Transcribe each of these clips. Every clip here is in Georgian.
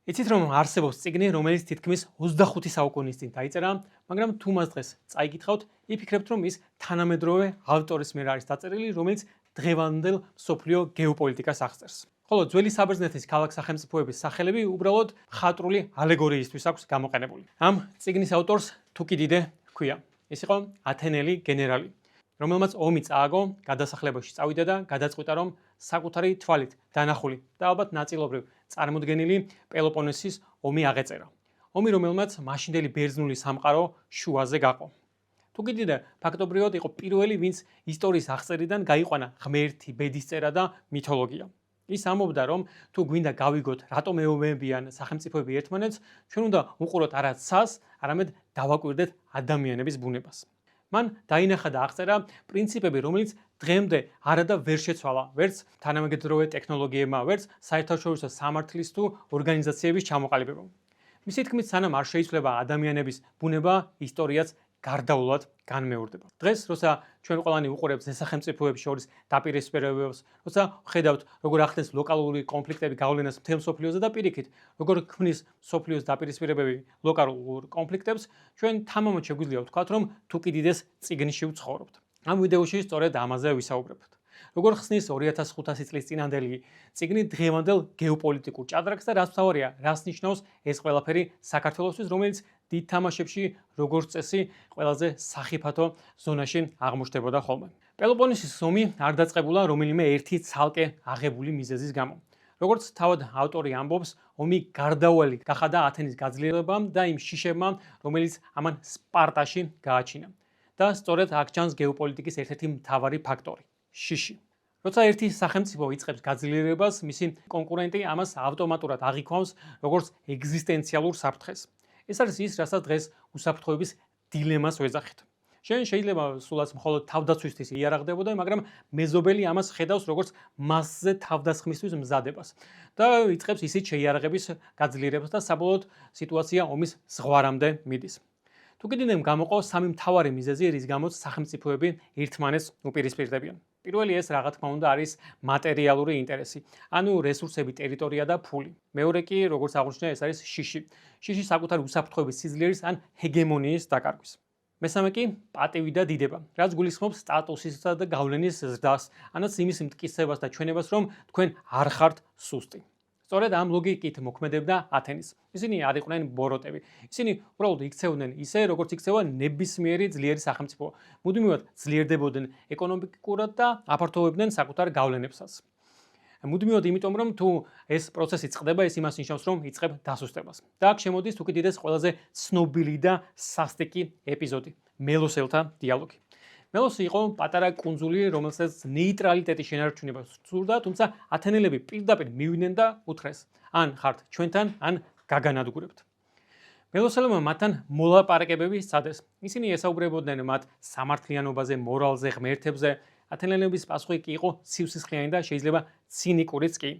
იცით რომ არსებობს წიგნი, რომელიც თითქმის 25 საუკუნის წინ დაიწერა, მაგრამ თუ მას დღეს წაიგითხავთ, იფიქრებთ რომ ის თანამედროვე ავტორის მიერ არის დაწერილი, რომელიც დღევანდელ მსოფლიო გეოპოლიტიკას აღწერს. ხოლო ძველი საბერძნეთის ქალაქ-სახელმწიფოების სახელები უბრალოდ მხატვრული ალეგორიისთვის აქვს გამოყენებული. ამ წიგნის ავტორს თუკიდიდე ჰქვია. ეს იყო ათენელი გენერალი, რომელმაც ომი წააგო, გადასახლებაში წავიდა და გადაწყვიტა რომ საკუთარი თვალით დანახული და ალბათ ნაწილობრივ წარმოდგენილი პელოპონესის ომი აღეწერა. ომი, რომელმაც მაშინდელი ბერძნული სამყარო შუაზე გაყო. თუკიდიდე ფაქტობრივად იყო პირველი, ვინც ისტორიის აღწერიდან გაიყვანა ღმერთი, ბედისწერა და მითოლოგია. ის ამბობდა, რომ თუ გვინდა გავიგოთ, რატომ ეომებიან სახელმწიფოები ერთმანეთს, ჩვენ უნდა უყუროთ არა ცას, არამედ დავაკვირდეთ ადამიანების ბუნებას. მან დაინახა და აღწერა პრინციპები, რომელიც დღემდე არადა ვერ შეცვალა, ვერც თანამედროვე ტექნოლოგიებმა, ვერც საერთაშორისო სამართლის თუ ორგანიზაციების ჩამოყალიბებამ. მისი თქმით, სანამ არ შეიცვლება ადამიანების ბუნება, ისტორიაც გარდაულად განმეორდება. დღეს, როცა ჩვენ ყველანი უყურებთ სახელმწიფოების შორის დაპირისპირებებს, როცა ხედავთ, როგორ ახდენს ლოკალური კონფლიქტები გავლენას მთელ მსოფლიოზე და პირიქით, როგორ ქმნის მსოფლიოს დაპირისპირებები ლოკალურ კონფლიქტებს, ჩვენ თამამად შეგვიძლია ვთქვათ, რომ თუკიდიდეს წიგნში ვცხოვრობთ. ამ ვიდეოში სწორედ ამაზე ვისაუბრებთ. როგორ ხსნის 2500 წლის წინანდელი წიგნი დღევანდელ გეოპოლიტიკურ ჭადრაკს და რაც მთავარია, რას ნიშნავს ეს ყველაფერი საქართველოსთვის, რომელიც დიდ თამაშებში, როგორც წესი, ყველაზე სახიფათო ზონაში აღმოჩნდებოდა ხოლმე. პელოპონესის ომი არ დაწყებულა რომელიმე ერთი ცალკე აღებული მიზეზის გამო. როგორც თავად ავტორი ამბობს, ომი გარდაუვალი გახადა ათენის გაძლიერებამ და იმ შიშებმა, რომელიც ამან სპარტაში გააჩინა. და სწორედ აქ ჩანს გეოპოლიტიკის ერთ-ერთი მთავარი ფაქტორი შიში. როცა ერთი სახელმწიფო იწყებს გაძლიერებას, მისი კონკურენტი ამას ავტომატურად აღიქვამს როგორც ეგზისტენციალურ საფრთხეს. ეს არის ის, რასაც დღეს უსაფრთხოების დილემას ვეძახით. შენ შეიძლება სულაც მხოლოდ თავდაცვისთვის იარაღდებოდე, მაგრამ მეზობელი ამას ხედავს როგორც მასზე თავდასხმისთვის მზადებას და იწყებს ისიც შეიარაღების გაძლიერებას და საბოლოოდ სიტუაცია ომის ზღვარამდე მიდის. თუკიდიდემ გამოყო სამი მთავარი მიზეზი, რის გამოც სახელმწიფოები ერთმანეთს უპირისპირდებიან. პირველი ეს რა თქმა უნდა არის მატერიალური ინტერესი, ანუ რესურსები, ტერიტორია და ფული. მეორე კი, როგორც აღნიშნე, ეს არის შიში. შიში საკუთარი უსაფრთხოების სიძლიერის ან ჰეგემონიის დაკარგვის. მესამე კი პატივი და დიდება, რაც გულისხმობს სტატუსისა და გავლენის ზრდას, ანაც იმის მტკიცებას და ჩვენებას, რომ თქვენ არ ხართ სუსტი. სწორედ ამ ლოგიკით მოქმედებდა ათენის. ისინი არ იყვნენ ბოროტები. ისინი უბრალოდ იქცეოდნენ ისე, როგორც იქცევა ნებისმიერი ძლიერი სახელმწიფო. მუდმივად ძლიერდებოდნენ ეკონომიკურად და აფართოვებდნენ საკუთარ გავლენებსაც. მუდმივად იმიტომ, რომ თუ ეს პროცესი წყდება, ეს იმას ნიშნავს, რომ იწყებ დასუსტებას. და აქ შემოდის თუკიდიდეს ყველაზე ცნობილი და სასტიკი ეპიზოდი, მელოსელთა დიალოგი. მელოსი იყო პატარა კუნძული, რომელსაც ნეიტრალიტეტის შენარჩუნება სურდა, თუმცა ათენელები პირდაპირ მივიდნენ და უთხრეს: ან ხართ ჩვენთან, ან გაგანადგურებთ. მელოსელებმა მათთან მოლაპარაკებები სცადეს. ისინი ესაუბრებოდნენ მათ სამართლიანობაზე, მორალზე, ღმერთებზე. ათენელების პასუხი კი იყო სივსისხლიანი და შეიძლება ცინიკურიც კი.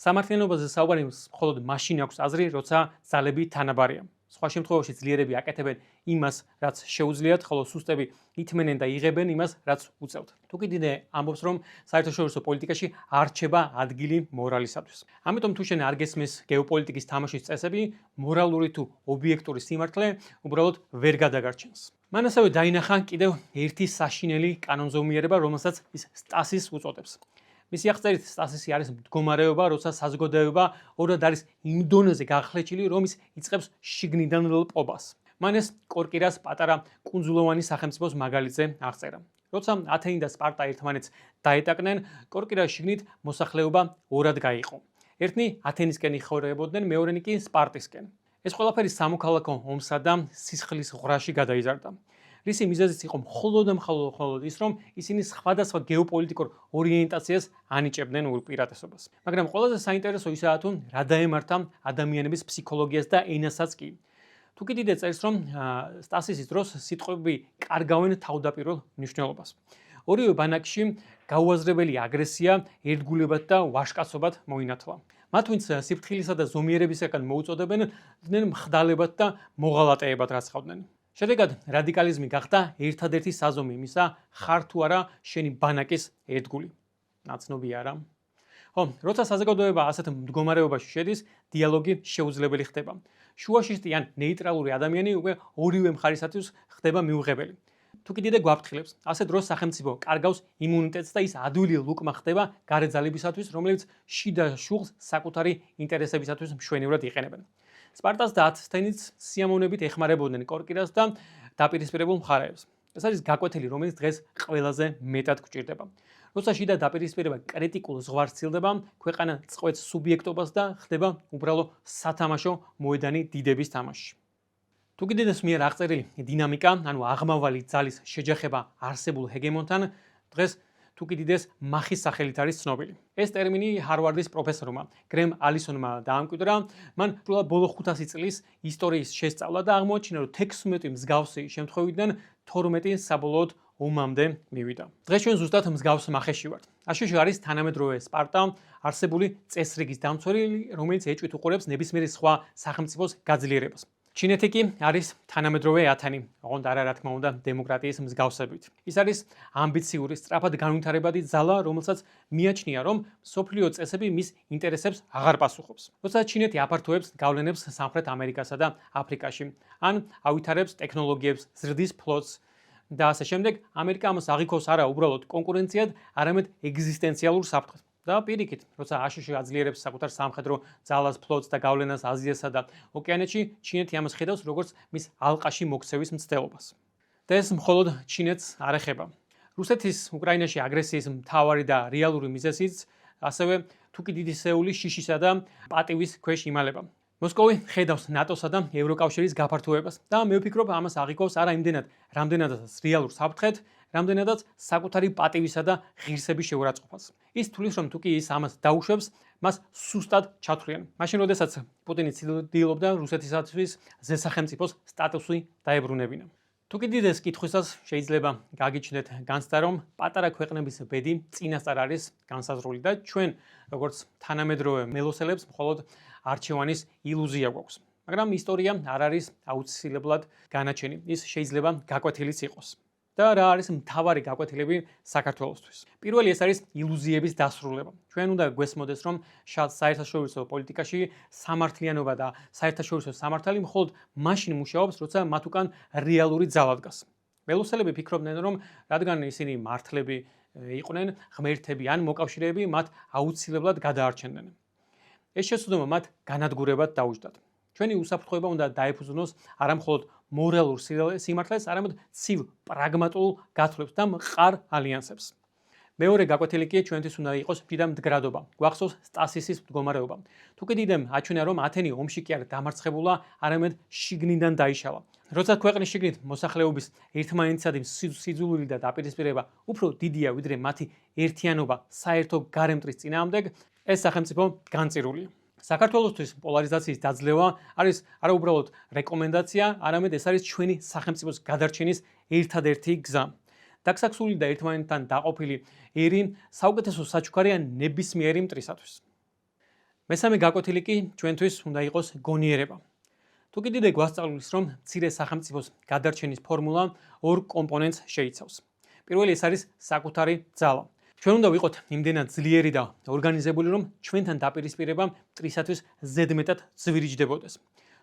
სამართლიანობაზე საუბარი მხოლოდ მაშინ აქვს აზრი, როცა ძალები თანაბარია. სხვა შემთხვევაში ძლიერები აკეთებენ იმას, რაც შეუძლიათ, ხოლო სუსტები ითმენენ და იღებენ იმას, რაც უწევთ. თუკიდიდე ამბობს, რომ საერთაშორისო პოლიტიკაში არ რჩება ადგილი მორალისათვის. ამიტომ თუ შენ არ გესმის გეოპოლიტიკის თამაშის წესები, მორალური თუ ობიექტური სიმართლე უბრალოდ ვერ გადაგარჩენს. მან ასევე დაინახა კიდევ ერთი საშინელი კანონზომიერება, რომელსაც ის სტასის უწოდებს. მისი აღწერით სტასისი არის მდგომარეობა, როცა საზოგადოება ორად არის იმ დონეზე გახლეჩილი, რომ ის იწყებს შიგნიდან ლპობას. მან ეს კორკირას პატარა კუნძულოვანი სახელმწიფოს მაგალითზე აღწერა. როცა ათენი და სპარტა ერთმანეთს დაეტაკნენ, კორკირას შიგნით მოსახლეობა ორად გაიყო. ერთნი ათენისკენ იხორებოდნენ, მეორენი კი სპარტისკენ. ეს ყველაფერი სამოქალაქო ომსა და სისხლის ღვრაში გადაიზარდა. რისი მიზეზიც იყო მხოლოდ ის, რომ ისინი სხვადასხვა გეოპოლიტიკურ ორიენტაციას ანიჭებდნენ უპირატესობას. მაგრამ ყველაზე საინტერესო ისაა თუ რა დაემართა ადამიანების ფსიქოლოგიას და ენასაც კი. თუკიდიდე წერს, რომ სტასისის დროს სიტყვები კარგავენ თავდაპირველ მნიშვნელობას. ორივე ბანაკში გაუაზრებელი აგრესია, ერთგულებად და ვაჟკაცობად მოინათლა. მათ ვინც სიფრთხილისა და ზომიერებისაგან მოუწოდებენ, მხდალებად და მოღალატეებად რაცხავდნენ. შედეგად რადიკალიზმი გახდა ერთადერთი საზომი იმისა, ხარ თუ არა შენი ბანაკის ერთგული. ნაცნობი არა. ხო, როცა საზოგადოება ასეთ მდგომარეობაში შედის, დიალოგი შეუძლებელი ხდება. შუაშისტი ან ნეიტრალური ადამიანი უკვე ორივე მხარისათვის ხდება მიუღებელი. თუ კი დიდე გვაფრთხილებს, ასე დროს სახელმწიფო კარგავს იმუნიტეტს და ის ადვილი ლუკმა ხდება გარე ძალებისათვის, რომელიც შიდა შუღლს საკუთარი ინტერესებისათვის მშვენივრად იყენებენ. სპარტას და ათენიც სიამოვნებით ეხმარებოდნენ კორკირას და დაპირისპირებულ მხარეებს. ეს არის გაკვეთილი, რომელიც დღეს ყველაზე მეტად გვჭირდება. როცა შიდა დაპირისპირება კრიტიკულ ზღვარს ცილდება, ქვეყანა წყვეტს სუბიექტობას და ხდება უბრალო სათამაშო მოედანი დიდების თამაში. თუ კიდეს მიერ აღწერილი დინამიკა, ანუ აღმავალი ძალის შეჯახება არსებულ ჰეგემონთან, დღეს თუ კიდეს მახის სახელით არის ცნობილი. ეს ტერმინი ჰარვარდის პროფესორმა გრემ ალისონმა დაამკვიდრა, მან სრულად ბოლო 500 წლის ისტორიის შესწავლა და აღმოაჩინა, რომ 16 მსგავსი შემთხვევიდან 12 საბოლოოდ ომამდე მივიდა. დღეს ჩვენ ზუსტად მსგავს მახეში ვართ. აშუში არის თანამედროვე სპარტა, არსებული წესრიგის დამცველი, რომელიც ეჭვით უყურებს ნებისმიერი სხვა სახელმწიფოს გაძლიერებას. ჩინეთი კი არის თანამედროვე ათენი, ოღონდ არა რა თქმა უნდა დემოკრატიის მსგავსებით. ის არის ამბიციური, სწრაფად განვითარებადი ძალა, რომელსაც მიაჩნია, რომ მსოფლიო წესები მის ინტერესებს აღარ პასუხობს. როცა ჩინეთი აფართოებს გავლენებს სამხრეთ ამერიკასა და აფრიკაში, ან ავითარებს ტექნოლოგიებს, ზრდის ფლოტს და ასე შემდეგ, ამერიკა ამას აღიქოს არა უბრალოდ კონკურენციად, არამედ ეგზისტენციალურ საფრთხეს. და პირიქით, როცა აშშ აძლიერებს საკუთარ სამხედრო ძალას, ფლოტს და გავლენას აზიასა და ოკეანეთში, ჩინეთი ამას ხედავს როგორც მის ალყაში მოქცევის მცდელობას. და ეს მხოლოდ ჩინეთს არ ეხება. რუსეთის უკრაინაში აგრესიის მთავარი და რეალური მიზეზიც ასევე თუკი დიდი სეული შიშისა და პატივის ქვეშ იმალება. მოსკოვი ხედავს ნატოსა და ევროკავშირის გაფართოებას და მე ვფიქრობ, ამას აღიქოს არა იმდენად, რამდენადაც რეალურ საფრთხედ, რამდენადაც საკუთარი პატივისა და ღირსების შეურაცხყოფას. ის თulis, რომ თუ კი ის ამას დაუშვებს, მას სუსტად ჩათვლიან. მაშინ, როდესაც პუტინი ცდილობდა რუსეთისათვის ზესახელმწიფოს სტატუსი დაებრუნებინა. თუ კი დიდეს კითხვისას შეიძლება გაგიჩნდეთ განცდა, რომ პატარა ქვეყნების ბედი წინასწარ არის განსაზღვრული და ჩვენ, როგორც თანამედროვე მელოსელებს, მხოლოდ არჩევანის ილუზია გვაქვს. მაგრამ ისტორია არ არის აუცილებლად განაჩენი. ის შეიძლება გაკვეთილიც იყოს. და რა არის მთავარი გაკვეთილები საქართველოსთვის. პირველი ეს არის ილუზიების დასრულება. ჩვენ უნდა გვესმოდეს, რომ საერთაშორისო პოლიტიკაში სამართლიანობა და საერთაშორისო სამართალი მხოლოდ მაშინ მუშაობს, როცა მათ უკან რეალური ძალა დგას. მელოსელები ფიქრობდნენ, რომ რადგან ისინი მართლები იყვნენ, ღმერთები ან მოკავშირეები, მათ აუცილებლად გადაარჩენდნენ. ეს შეცდომა მათ განადგურებად დაუჯდათ. ჩვენი უსაფრთხოება უნდა დაეფუძნოს არა მხოლოდ მორალურ სიმართლეს, არამედ ცივ პრაგმატულ გათვლებს და მყარ ალიანსებს. მეორე გაკვეთილი კი ჩვენთვის უნდა იყოს მდიდრ მდგრადობა. გვახსოვს სტასისის მდგომარეობა. თუ კი დიდემ აჩვენა, რომ ათენი ომში კი არ დამარცხებულა, არამედ შიგნიდან დაიშალა. როცა ქვეყნის შიგნით მოსახლეობის ერთმანეთისადმი სიძულვილი და დაპირისპირება უფრო დიდია, ვიდრე მათი ერთიანობა საერთო გარემტრის წინააღმდეგ, ეს სახელმწიფო განწირულია. საქართველოსთვის პოლარიზაციის დაძლევა არის არა უბრალოდ რეკომენდაცია, არამედ ეს არის ჩვენი სახელმწიფოს გადარჩენის ერთადერთი გზა. დაქსაქსული და ერთმანეთთან დაყოფილი ერი საუკეთესო საჩუქარია ნებისმიერი მტრისათვის. მესამე გაკვეთილი კი ჩვენთვის უნდა იყოს გონიერება. თუ კი დიდე გვასწავლის, რომ მცირე სახელმწიფოს გადარჩენის ფორმულა ორ კომპონენტს შეიცავს. პირველი ეს არის საკუთარი ძალა. ჩვენ უნდა ვიყოთ იმდენად ძლიერი და ორგანიზებული, რომ ჩვენთან დაპირისპირება მტრისათვის ზედმეტად ძვირიჯდებოდეს.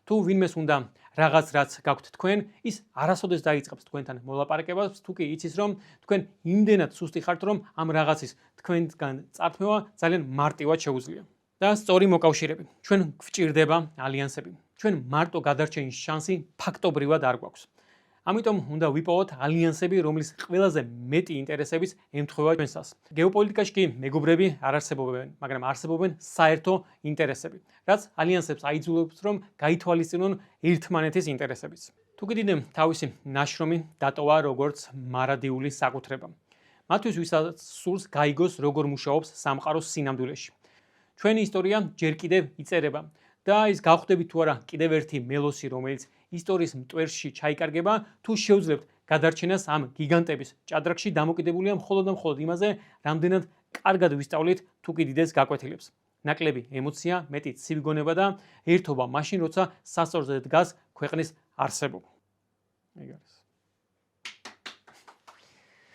თუ ვინმეს უნდა რაღაც რაც გაქვთ თქვენ, ის არასოდეს დაიწყებს თქვენთან მოლაპარაკებას, თუ კი იცის, რომ თქვენ იმდენად სუსტი ხართ, რომ ამ რაღაცის თქვენგან წართმევა ძალიან მარტივად შეუძლია. და სწორი მოკავშირეები. ჩვენ გვჭირდება ალიანსები. ჩვენ მარტო გადარჩენის შანსი ფაქტობრივად არ გვაქვს. ამიტომ უნდა ვიპოვოთ ალიანსები, რომლის ყველაზე მეტი ინტერესების ემთხვევა ჩვენსას. გეოპოლიტიკაში კი მეგობრები არ არსებობენ, მაგრამ არსებობენ საერთო ინტერესები, რაც ალიანსებს აიძულებს, რომ გაითვალისწინონ ერთმანეთის ინტერესებიც. თუ კი დიდემ თავისი ნაშრომი დატოვა როგორც მარადიული საკუთრება. მათთვის ვისაც სურს გაიგოს, როგორ მუშაობს სამყარო სინამდვილეში. ჩვენი ისტორია ჯერ კიდევ იწერება და ის გავხდებით თუ არა კიდევ ერთი მელოსი, რომელიც ისტორიის მტვერში ჩაიკარგება, თუ შევძლებთ გადარჩენას ამ გიგანტების ჭადრაკში, დამოკიდებულია მხოლოდ და მხოლოდ იმაზე, რამდენად კარგად ვისწავლით თუ კი დიდეს გაკვეთილებს. ნაკლები ემოცია, მეტი ცივგონება და ერთობა მაშინ, როცა სასწორზე დგას ქვეყნის არსებობა. ეგ არის.